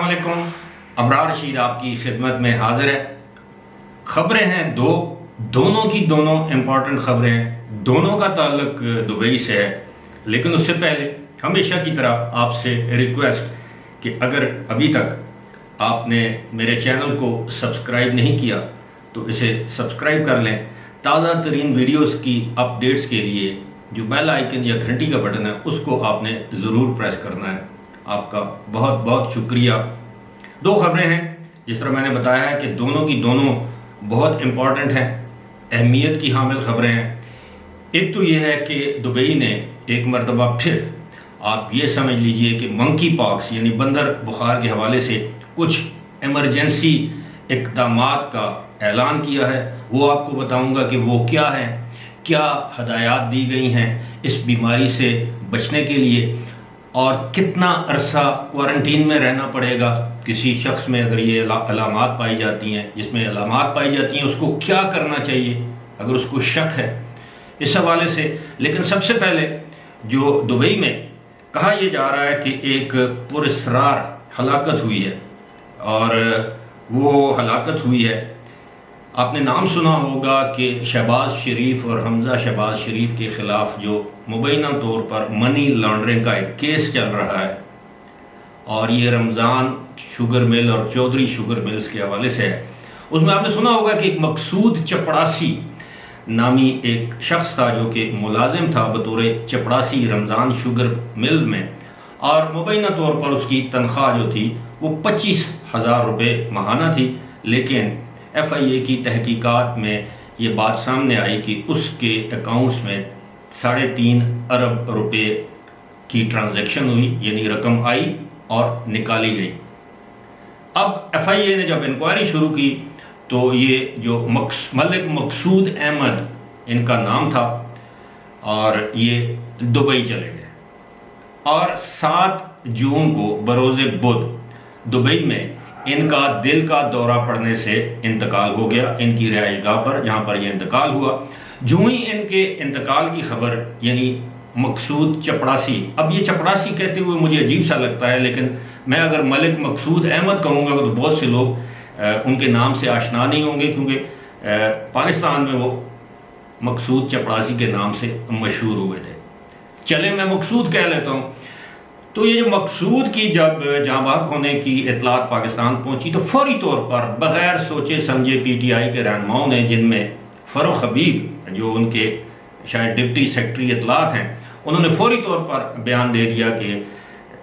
علیکم، ابرار رشید آپ کی خدمت میں حاضر ہے۔ خبریں ہیں دونوں کی امپورٹنٹ خبریں ہیں، دونوں کا تعلق دبئی سے ہے۔ لیکن اس سے پہلے ہمیشہ کی طرح آپ سے ریکویسٹ کہ اگر ابھی تک آپ نے میرے چینل کو سبسکرائب نہیں کیا تو اسے سبسکرائب کر لیں۔ تازہ ترین ویڈیوز کی اپڈیٹس کے لیے جو بیل آئیکن یا گھنٹی کا بٹن ہے اس کو آپ نے ضرور پریس کرنا ہے۔ آپ کا بہت بہت شکریہ۔ دو خبریں ہیں، جس طرح میں نے بتایا ہے کہ دونوں کی بہت امپورٹنٹ ہیں، اہمیت کی حامل خبریں ہیں۔ ایک تو یہ ہے کہ دبئی نے ایک مرتبہ پھر آپ یہ سمجھ لیجئے کہ منکی پاکس یعنی بندر بخار کے حوالے سے کچھ ایمرجنسی اقدامات کا اعلان کیا ہے۔ وہ آپ کو بتاؤں گا کہ وہ کیا ہے، کیا ہدایات دی گئی ہیں اس بیماری سے بچنے کے لیے، اور کتنا عرصہ کوارنٹین میں رہنا پڑے گا کسی شخص میں اگر یہ علامات پائی جاتی ہیں۔ جس میں علامات پائی جاتی ہیں اس کو کیا کرنا چاہیے اگر اس کو شک ہے، اس حوالے سے۔ لیکن سب سے پہلے جو دبئی میں کہا یہ جا رہا ہے کہ ایک پراسرار ہلاکت ہوئی ہے، اور وہ ہلاکت ہوئی ہے، آپ نے نام سنا ہوگا کہ شہباز شریف اور حمزہ شہباز شریف کے خلاف جو مبینہ طور پر منی لانڈرنگ کا ایک کیس چل رہا ہے، اور یہ رمضان شوگر مل اور چودھری شوگر ملز کے حوالے سے ہے۔ اس میں آپ نے سنا ہوگا کہ ایک مقصود چپڑاسی نامی ایک شخص تھا جو کہ ملازم تھا بطور چپڑاسی رمضان شوگر مل میں، اور مبینہ طور پر اس کی تنخواہ جو تھی وہ 25,000 روپے ماہانہ تھی۔ لیکن ایف آئی اے کی تحقیقات میں یہ بات سامنے آئی کہ اس کے اکاؤنٹس میں 3.5 ارب روپے کی ٹرانزیکشن ہوئی، یعنی رقم آئی اور نکالی گئی۔ اب ایف آئی اے نے جب انکوائری شروع کی تو یہ جو ملک مقصود احمد ان کا نام تھا، اور یہ دبئی چلے گئے، اور 7 جون کو بروز بدھ دبئی میں ان کا دل کا دورہ پڑنے سے انتقال ہو گیا، ان کی رہائش گاہ پر جہاں پر یہ انتقال ہوا۔ جو ہی ان کے انتقال کی خبر، یعنی مقصود چپڑاسی، اب یہ چپڑاسی کہتے ہوئے مجھے عجیب سا لگتا ہے، لیکن میں اگر ملک مقصود احمد کہوں گا تو بہت سے لوگ ان کے نام سے آشنا نہیں ہوں گے، کیونکہ پاکستان میں وہ مقصود چپڑاسی کے نام سے مشہور ہوئے تھے۔ چلے میں مقصود کہہ لیتا ہوں۔ تو یہ جو مقصود کی جب جاں بحق ہونے کی اطلاعات پاکستان پہنچی تو فوری طور پر بغیر سوچے سمجھے پی ٹی آئی کے رہنماؤں نے، جن میں فاروق حبیب جو ان کے شاید ڈپٹی سیکرٹری اطلاعات ہیں، انہوں نے فوری طور پر بیان دے دیا کہ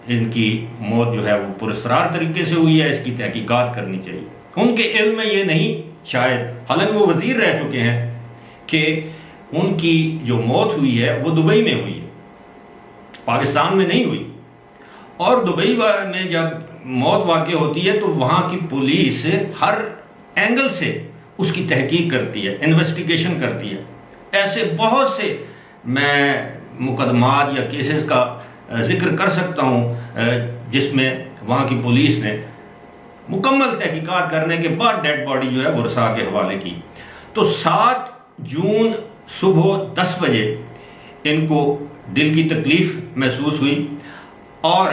ان کی موت جو ہے وہ پراسرار طریقے سے ہوئی ہے، اس کی تحقیقات کرنی چاہیے۔ ان کے علم میں یہ نہیں شاید، حالانکہ وہ وزیر رہ چکے ہیں، کہ ان کی جو موت ہوئی ہے وہ دبئی میں ہوئی ہے، پاکستان میں نہیں ہوئی۔ اور دبئی میں جب موت واقع ہوتی ہے تو وہاں کی پولیس ہر اینگل سے اس کی تحقیق کرتی ہے، انویسٹیگیشن کرتی ہے۔ ایسے بہت سے میں مقدمات یا کیسز کا ذکر کر سکتا ہوں جس میں وہاں کی پولیس نے مکمل تحقیقات کرنے کے بعد ڈیڈ باڈی جو ہے ورثاء کے حوالے کی۔ تو 7 جون صبح 10 بجے ان کو دل کی تکلیف محسوس ہوئی، اور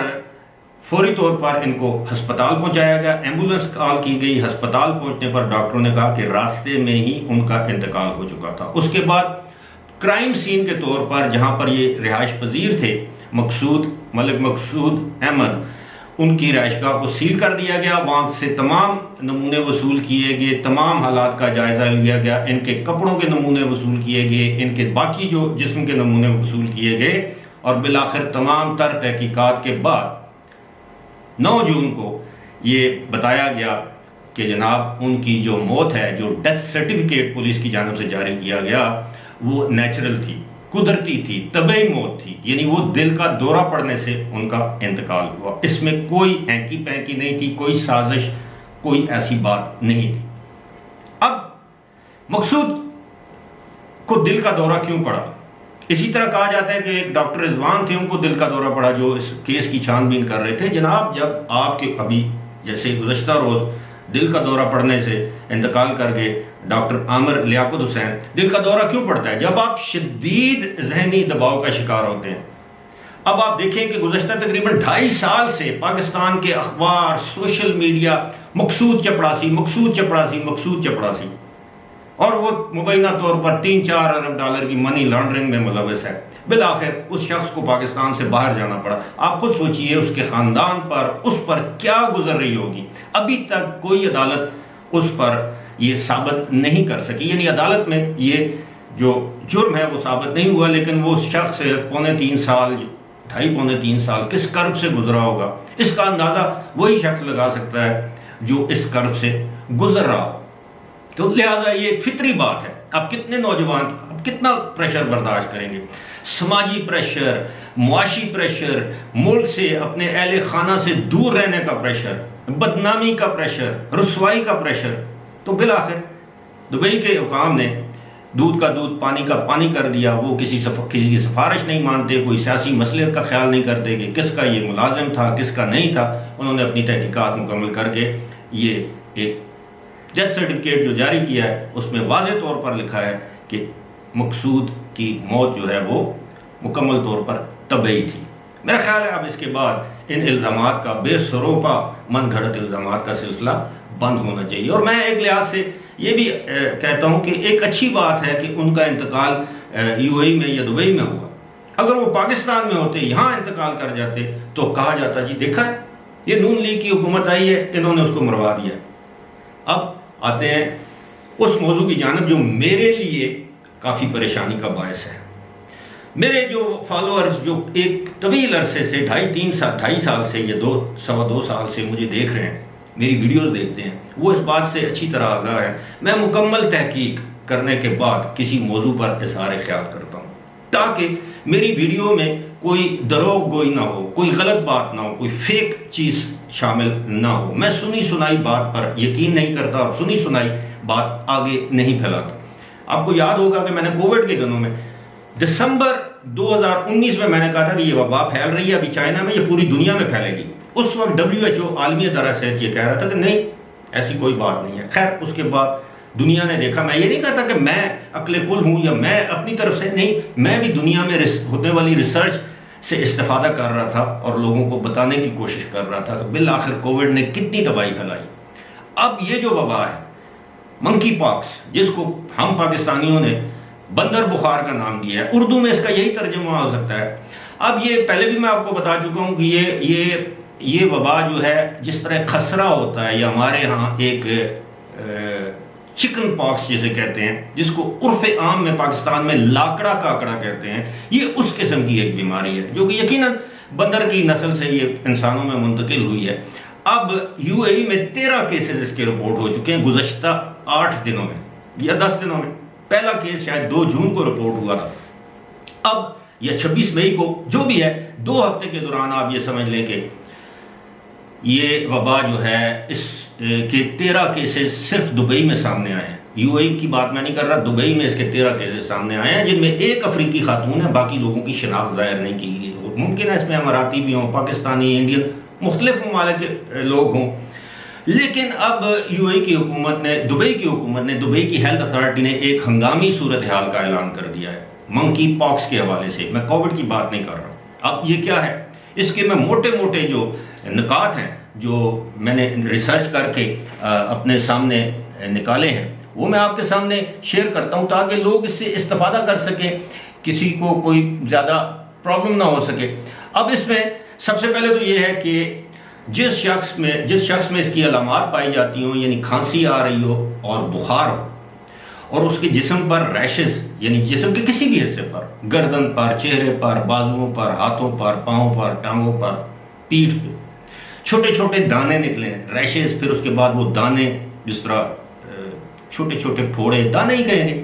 فوری طور پر ان کو ہسپتال پہنچایا گیا، ایمبولنس کال کی گئی۔ ہسپتال پہنچنے پر ڈاکٹروں نے کہا کہ راستے میں ہی ان کا انتقال ہو چکا تھا۔ اس کے بعد کرائم سین کے طور پر جہاں پر یہ رہائش پذیر تھے ملک مقصود احمد، ان کی رہائش گاہ کو سیل کر دیا گیا، وہاں سے تمام نمونے وصول کیے گئے، تمام حالات کا جائزہ لیا گیا، ان کے کپڑوں کے نمونے وصول کیے گئے، ان کے باقی جو جسم کے نمونے وصول کیے گئے، اور بالآخر تمام تر تحقیقات کے بعد 9 جون کو یہ بتایا گیا کہ جناب ان کی جو موت ہے، جو ڈیتھ سرٹیفکیٹ پولیس کی جانب سے جاری کیا گیا، وہ نیچرل تھی، قدرتی تھی، طبعی موت تھی، یعنی وہ دل کا دورہ پڑنے سے ان کا انتقال ہوا۔ اس میں کوئی ہینکی پینکی نہیں تھی، کوئی سازش، کوئی ایسی بات نہیں تھی۔ اب مقصود کو دل کا دورہ کیوں پڑا؟ اسی طرح کہا جاتا ہے کہ ایک ڈاکٹر رضوان تھے، ان کو دل کا دورہ پڑا جو اس کیس کی چھان بین کر رہے تھے۔ جناب جب آپ کے ابھی جیسے گزشتہ روز دل کا دورہ پڑنے سے انتقال کر گئے ڈاکٹر عامر لیاقت حسین، دل کا دورہ کیوں پڑتا ہے؟ جب آپ شدید ذہنی دباؤ کا شکار ہوتے ہیں، اب آپ دیکھیں کہ گزشتہ تقریباً 2.5 سال سے پاکستان کے اخبار، سوشل میڈیا مقصود چپڑاسی، اور وہ مبینہ طور پر 3-4 ارب ڈالر کی منی لانڈرنگ میں ملوث ہے۔ بالآخر اس شخص کو پاکستان سے باہر جانا پڑا۔ آپ خود سوچئے اس کے خاندان پر، اس پر کیا گزر رہی ہوگی۔ ابھی تک کوئی عدالت اس پر یہ ثابت نہیں کر سکی، یعنی عدالت میں یہ جو جرم ہے وہ ثابت نہیں ہوا، لیکن وہ شخص 2.5-3 سال کس کرب سے گزرا ہوگا، اس کا اندازہ وہی شخص لگا سکتا ہے جو اس کرب سے گزر رہا ہو۔ تو لہٰذا یہ ایک فطری بات ہے۔ اب کتنے نوجوان اب کتنا پریشر برداشت کریں گے، سماجی پریشر، معاشی پریشر، ملک سے، اپنے اہل خانہ سے دور رہنے کا پریشر، بدنامی کا پریشر، رسوائی کا پریشر۔ تو بالآخر دبئی کے حکام نے دودھ کا دودھ پانی کا پانی کر دیا۔ وہ کسی کی سفارش نہیں مانتے، کوئی سیاسی مصلحت کا خیال نہیں کرتے کہ کس کا یہ ملازم تھا، کس کا نہیں تھا۔ انہوں نے اپنی تحقیقات مکمل کر کے یہ ایک ڈیتھ سرٹیفکیٹ جو جاری کیا ہے اس میں واضح طور پر لکھا ہے کہ مقصود کی موت جو ہے وہ مکمل طور پر طبعی تھی۔ میرا خیال ہے اب اس کے بعد ان الزامات کا، بے سروپا من گھڑت الزامات کا سلسلہ بند ہونا چاہیے۔ اور میں ایک لحاظ سے یہ بھی کہتا ہوں کہ ایک اچھی بات ہے کہ ان کا انتقال UAE میں یا دبئی میں ہوا۔ اگر وہ پاکستان میں ہوتے، یہاں انتقال کر جاتے تو کہا جاتا جی دیکھا ہے یہ نون لیگ کی حکومت آئی ہے، انہوں نے اس کو مروا دیا۔ اب آتے ہیں اس موضوع کی جانب جو میرے لیے کافی پریشانی کا باعث ہے۔ میرے جو فالوورز جو ایک طویل عرصے سے 2.5 سال سے یا 2 سال سے مجھے دیکھ رہے ہیں، میری ویڈیوز دیکھتے ہیں، وہ اس بات سے اچھی طرح آگاہ ہے میں مکمل تحقیق کرنے کے بعد کسی موضوع پر اظہار خیال کرتا ہوں تاکہ میری ویڈیو میں کوئی دروغ گوئی نہ ہو، کوئی غلط بات نہ ہو، کوئی فیک چیز شامل نہ ہو۔ میں سنی سنائی بات پر یقین نہیں کرتا اور سنی سنائی بات آگے نہیں پھیلاتا۔ آپ کو یاد ہوگا کہ میں نے کووڈ کے دنوں میں دسمبر 2019 میں نے کہا تھا کہ یہ وبا پھیل رہی ہے ابھی چائنا میں، یہ پوری دنیا میں پھیلے گی۔ اس وقت WHO عالمی ادارہ صحت یہ کہہ رہا تھا کہ نہیں ایسی کوئی بات نہیں ہے۔ خیر اس کے بعد دنیا نے دیکھا، میں یہ نہیں کہتا کہ میں عقل کل ہوں یا میں اپنی طرف سے نہیں، میں بھی دنیا میں ہونے والی ریسرچ سے استفادہ کر رہا تھا اور لوگوں کو بتانے کی کوشش کر رہا تھا کہ بالآخر کووڈ نے کتنی تباہی پھیلائی۔ اب یہ جو وبا ہے منکی پاکس، جس کو ہم پاکستانیوں نے بندر بخار کا نام دیا ہے، اردو میں اس کا یہی ترجمہ ہو سکتا ہے۔ اب یہ پہلے بھی میں آپ کو بتا چکا ہوں کہ یہ وبا جو ہے جس طرح خسرہ ہوتا ہے یا ہمارے ہاں ایک چکن پاکس جسے کہتے ہیں، جس کو عرف عام میں پاکستان میں لاکڑا کاکڑا کہتے ہیں، یہ اس قسم کی ایک بیماری ہے جو کہ یقیناً بندر کی نسل سے یہ انسانوں میں منتقل ہوئی ہے۔ اب UAE میں 13 کیسز اس کے رپورٹ ہو چکے ہیں گزشتہ 8 دنوں میں یا 10 دنوں میں۔ پہلا کیس شاید 2 جون کو رپورٹ ہوا تھا، اب یا 26 مئی کو، جو بھی ہے 2 ہفتے کے دوران آپ یہ سمجھ لیں کہ یہ وبا جو ہے اس کے 13 کیسز صرف دبئی میں سامنے آئے ہیں۔ UAE کی بات میں نہیں کر رہا، دبئی میں اس کے 13 کیسز سامنے آئے ہیں، جن میں ایک افریقی خاتون ہے، باقی لوگوں کی شناخت ظاہر نہیں کی گئی۔ ممکن ہے اس میں اماراتی بھی ہوں، پاکستانی، انڈین، مختلف ممالک کے لوگ ہوں، لیکن اب UAE کی حکومت نے، دبئی کی حکومت نے، دبئی کی ہیلتھ اتھارٹی نے ایک ہنگامی صورتحال کا اعلان کر دیا ہے منکی پاکس کے حوالے سے۔ میں کووڈ کی بات نہیں کر رہا۔ اب یہ کیا ہے، اس کے میں موٹے موٹے جو نکات ہیں جو میں نے ریسرچ کر کے اپنے سامنے نکالے ہیں وہ میں آپ کے سامنے شیئر کرتا ہوں تاکہ لوگ اس سے استفادہ کر سکیں، کسی کو کوئی زیادہ پرابلم نہ ہو سکے۔ اب اس میں سب سے پہلے تو یہ ہے کہ جس شخص میں اس کی علامات پائی جاتی ہوں، یعنی کھانسی آ رہی ہو اور بخار ہو، اور اس کے جسم پر ریشز، یعنی جسم کے کسی بھی حصے پر، گردن پر، چہرے پر، بازوؤں پر، ہاتھوں پر، پاؤں پر، ٹانگوں پر، پیٹھ پہ چھوٹے چھوٹے دانے نکلیں، ریشز، پھر اس کے بعد وہ دانے جس طرح چھوٹے چھوٹے پھوڑے، دانے ہی کہیں گے۔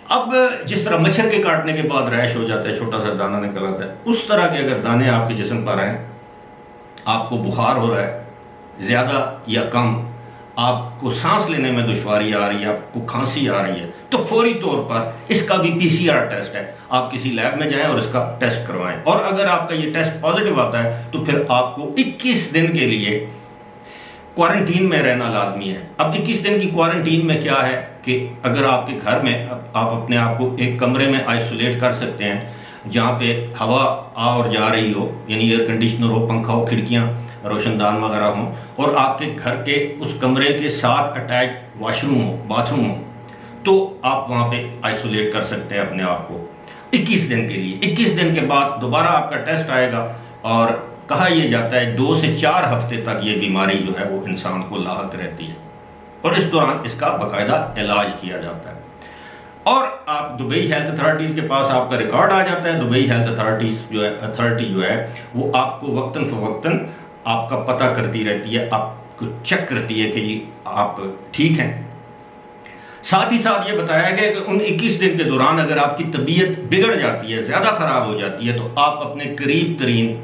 اب جس طرح مچھر کے کاٹنے کے بعد ریش ہو جاتا ہے، چھوٹا سا دانہ نکل آتا ہے، اس طرح کے اگر دانے آپ کے جسم پر ہیں، آپ کو بخار ہو رہا ہے زیادہ یا کم، آپ کو سانس لینے میں دشواری آ رہی ہے، آپ کو کھانسی آ رہی ہے، تو فوری طور پر اس کا بھی PCR ٹیسٹ ہے، آپ کسی لیب میں جائیں اور اس کا ٹیسٹ کروائیں، اور اگر آپ کا یہ ٹیسٹ پازیٹیو آتا ہے تو پھر آپ کو 21 دن کے لیے کوارنٹین میں رہنا لازمی ہے۔ اب 21 دن کی کوارنٹین میں کیا ہے کہ اگر آپ کے گھر میں آپ اپنے آپ کو ایک کمرے میں آئسولیٹ کر سکتے ہیں، جہاں پہ ہوا آ اور جا رہی ہو، یعنی ایئر کنڈیشنر ہو، پنکھا ہو، کھڑکیاں روشن دان وغیرہ ہوں، اور آپ کے گھر کے اس کمرے کے ساتھ اٹیچ واش روم ہو، باتھ روم ہو، تو آپ وہاں پہ آئسولیٹ کر سکتے ہیں اپنے آپ کو 21 دن کے لیے۔ 21 دن کے بعد دوبارہ آپ کا ٹیسٹ آئے گا، اور کہا یہ جاتا ہے 2 سے 4 ہفتے تک یہ بیماری جو ہے وہ انسان کو لاحق رہتی ہے، اور اس دوران اس کا باقاعدہ علاج کیا جاتا ہے۔ اور آپ دبئی ہیلتھ اتھارٹیز کے پاس آپ کا ریکارڈ آ جاتا ہے۔ دبئی ہیلتھ اتھارٹی جو ہے وہ آپ کو وقتاً فوقتاً آپ کا پتہ کرتی رہتی ہے، آپ کو چیک کرتی ہے کہ جی آپ ٹھیک ہیں۔ ساتھ ہی ساتھ یہ بتایا گیا کہ ان 21 دن کے دوران اگر آپ کی طبیعت بگڑ جاتی ہے، زیادہ خراب ہو جاتی ہے، تو آپ اپنے قریب ترین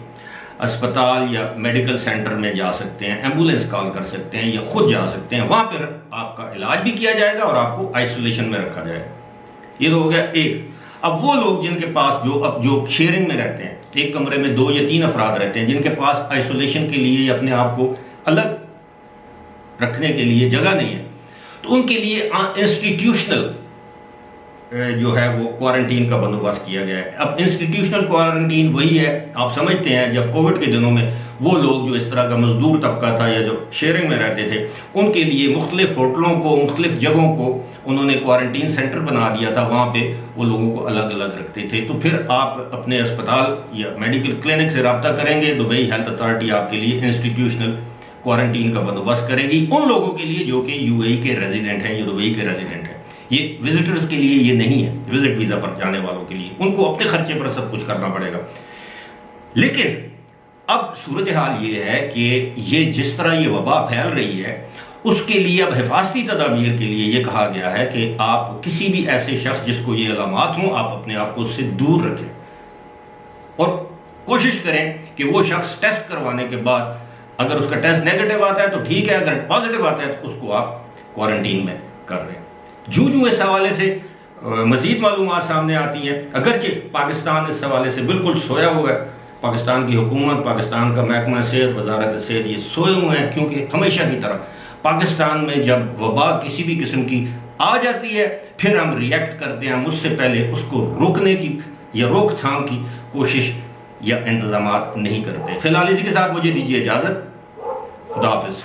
اسپتال یا میڈیکل سینٹر میں جا سکتے ہیں، ایمبولینس کال کر سکتے ہیں، یا خود جا سکتے ہیں، وہاں پر آپ کا علاج بھی کیا جائے گا اور آپ کو آئسولیشن میں رکھا جائے گا۔ یہ تو ہو گیا ایک۔ اب وہ لوگ جن کے پاس جو شیئرنگ میں رہتے ہیں، ایک کمرے میں 2 یا 3 افراد رہتے ہیں، جن کے پاس آئسولیشن کے لیے یا اپنے آپ کو الگ رکھنے کے لیے جگہ نہیں ہے، تو ان کے لیے انسٹیٹیوشنل جو ہے وہ کوارنٹین کا بندوبست کیا گیا ہے۔ اب انسٹیٹیوشنل کوارنٹین وہی ہے، آپ سمجھتے ہیں جب کووڈ کے دنوں میں وہ لوگ جو اس طرح کا مزدور طبقہ تھا یا جو شیئرنگ میں رہتے تھے، ان کے لیے مختلف ہوٹلوں کو، مختلف جگہوں کو انہوں نے کوارنٹین سینٹر بنا دیا تھا، وہاں پہ وہ لوگوں کو الگ الگ رکھتے تھے۔ تو پھر آپ اپنے اسپتال یا میڈیکل کلینک سے رابطہ کریں گے، دبئی ہیلتھ اتھارٹی آپ کے لیے انسٹیٹیوشنل کوارنٹین کا بندوبست کرے گی، ان لوگوں کے لیے جو کہ یو اے ای کے ریزیڈنٹ ہیں، یا دبئی کے ریزیڈنٹ ہیں۔ یہ وزٹرز کے لیے یہ نہیں ہے، وزٹ ویزا پر جانے والوں کے لیے ان کو اپنے خرچے پر سب کچھ کرنا پڑے گا۔ لیکن اب صورتحال یہ ہے کہ یہ جس طرح یہ وبا پھیل رہی ہے، اس کے لیے اب حفاظتی تدابیر کے لیے یہ کہا گیا ہے کہ آپ کسی بھی ایسے شخص جس کو یہ علامات ہوں، آپ اپنے آپ کو اس سے دور رکھیں، اور کوشش کریں کہ وہ شخص ٹیسٹ کروانے کے بعد اگر اس کا ٹیسٹ نیگیٹو آتا ہے تو ٹھیک ہے، اگر پازیٹو آتا ہے تو اس کو آپ کوارنٹین میں کر لیں۔ جو اس حوالے سے مزید معلومات سامنے آتی ہیں، اگرچہ پاکستان اس حوالے سے بالکل سویا ہوا ہے، پاکستان کی حکومت، پاکستان کا محکمہ صحت، وزارت صحت، یہ سوئے ہوئے ہیں، کیونکہ ہمیشہ کی طرح پاکستان میں جب وبا کسی بھی قسم کی آ جاتی ہے، پھر ہم ریئیکٹ کرتے ہیں، ہم اس سے پہلے اس کو روکنے کی یا روک تھام کی کوشش یا انتظامات نہیں کرتے۔ فی الحال اسی کے ساتھ مجھے دیجیے اجازت، خدا حافظ۔